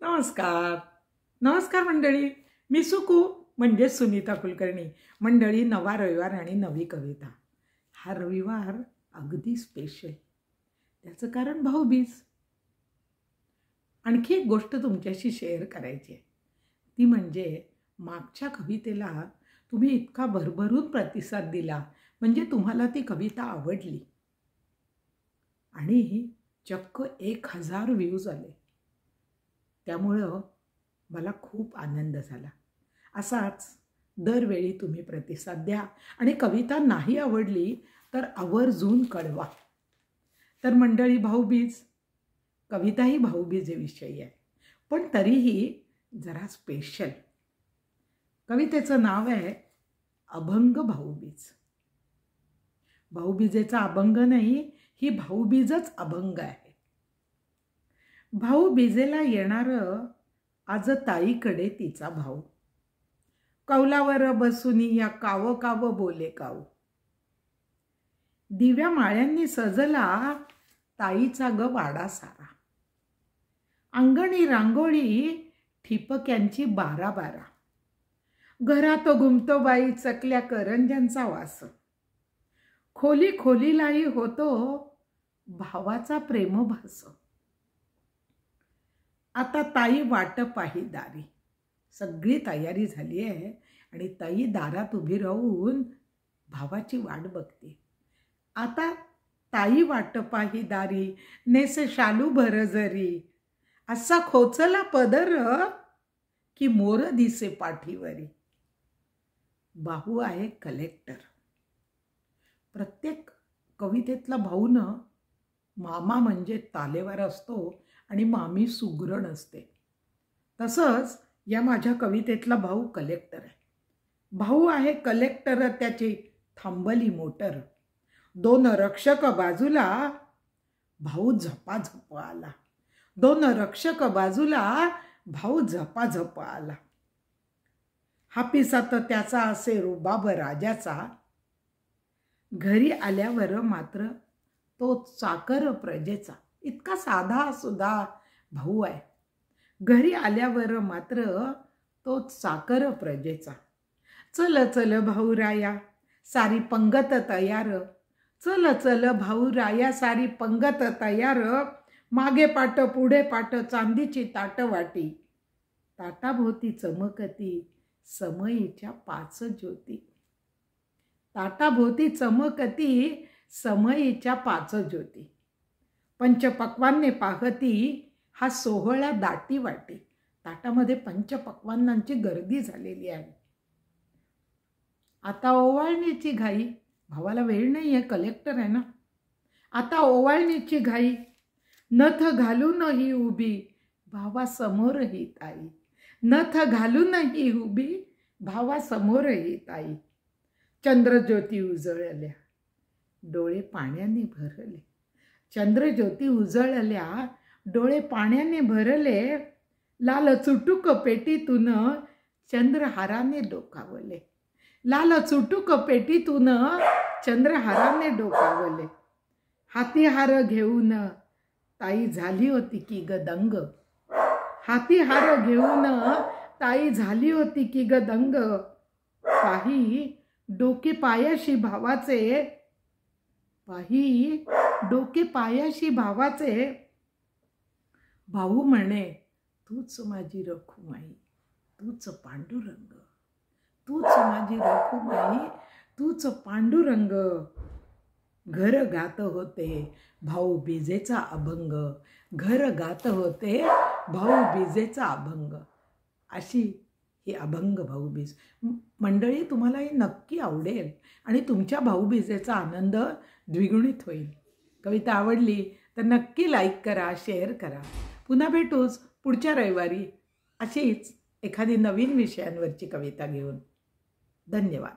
नमस्कार नमस्कार मंडळी. मी सुकू म्हणजे सुनीता कुलकर्णी. मंडळी, नवा रविवार आणि नवी कविता. हा रविवार अगदी स्पेशल. त्याचं कारण भाऊबीज. आणखी एक गोष्ट तुमच्याशी शेअर करायची आहे. ती म्हणजे मागच्या कवितेला तुम्ही इतका भरभरून प्रतिसाद दिला, म्हणजे तुम्हाला ती कविता आवडली आणि चक्क 1000 व्ह्यूज आले. त्यामुळं मला खूप आनंद झाला. असाच दरवेळी तुम्ही प्रतिसाद द्या आणि कविता नाही आवडली तर आवर्जून कळवा. तर मंडळी, भाऊबीज, कविताही भाऊबीजेविषयी आहे, पण तरीही जरा स्पेशल. कवितेचं नाव आहे अभंग भाऊबीज. भाऊबीजेचा अभंग नाही, ही भाऊबीजच अभंग आहे. भाऊबीजेला येणारं आज ताईकडे तिचा भाऊ, कौलावर बसूनी या काव काव बोले काऊ. दिव्या माळ्यांनी सजला ताईचा ग वाडा सारा, अंगणी रांगोळी ठिपक्यांची 12-12. घरात घुमतो बाई चकल्या करंज्यांचा वास, खोली खोलीलाही होतो भावाचा प्रेमभास. आता ताई वाटप आहे दारी. सगळी तयारी झाली आहे आणि ताई दारात उभी राहून भावाची वाट बघते. आता ताई वाटप आहे दारी, नेसे शालू भरजरी, असा खोचला पदर की मोर दिसे पाठीवरी. भाऊ आहे कलेक्टर. प्रत्येक कवितेतला भाऊ न मामा म्हणजे तालेवार असतो आणि मामी सुगरण असते. तसंच या माझ्या कवितेतला भाऊ कलेक्टर आहे. भाऊ आहे कलेक्टर, त्याची थांबली मोटर. 2 रक्षक बाजूला, भाऊ झपाझप आला. 2 रक्षक बाजूला, भाऊ झपाझप आला. हापिसात त्याचा असे रुबाब राजाचा, घरी आल्यावर मात्र तो चाकर प्रजेचा. इतका साधा सुद्धा भाऊ आहे. घरी आल्यावर मात्र तो चाकर प्रजेचा. चल चल भाऊ राया सारी पंगत तयार, चल चल भाऊ राया सारी पंगत तयार. मागे पाट पुढे पाट चांदीची ताटवाटी, ताटाभोवती चमकती समयीच्या 5 ज्योती. ताटाभोवती चमकती समयीच्या 5 ज्योती. पंचपक्वान्ने पाहती हा सोहळा दाटी वाटी. ताटामध्ये पंचपक्वान्नांची गर्दी झालेली आहे. आता ओवाळणीची घाई. भावाला वेळ नाही आहे, कलेक्टर आहे ना. आता ओवाळणीची घाई, नथ घालूनही उभी भावासमोरही ताई. नथ घालूनही उभी भावासमोरही ताई. चंद्रज्योती उजळल्या, डोळे पाण्याने भरले. चंद्रज्योती उजळल्या, डोळे पाण्याने भरले. लाल चुटुक पेटीतून चंद्रहाराने डोकावले. लाल चुटुक पेटीतून चंद्रहाराने डोकावले. हाती हार घेऊन ताई झाली होती की ग दंग. हाती हार घेऊन ताई झाली होती की ग दंग. पाही डोके पायाशी भावाचे, पाही डोके पायाशी भावाचे. भाऊ म्हणे तूच माझी रखुमाई, तूच पांडुरंग. तूच माझी रखुमाई, तूच पांडुरंग. घर गात होते भाऊबीजेचा अभंग. घर गात होते भाऊबीजेचा अभंग. अशी ही अभंग भाऊबीज. मंडळी, तुम्हाला हे नक्की आवडेल आणि तुमच्या भाऊबीजेचा आनंद द्विगुणित होईल. कविता आवडली तर नक्की लाईक करा, शेअर करा. पुन्हा भेटूच पुढच्या रविवारी अशीच एखादी नवीन विषयांवरची कविता घेऊन. धन्यवाद.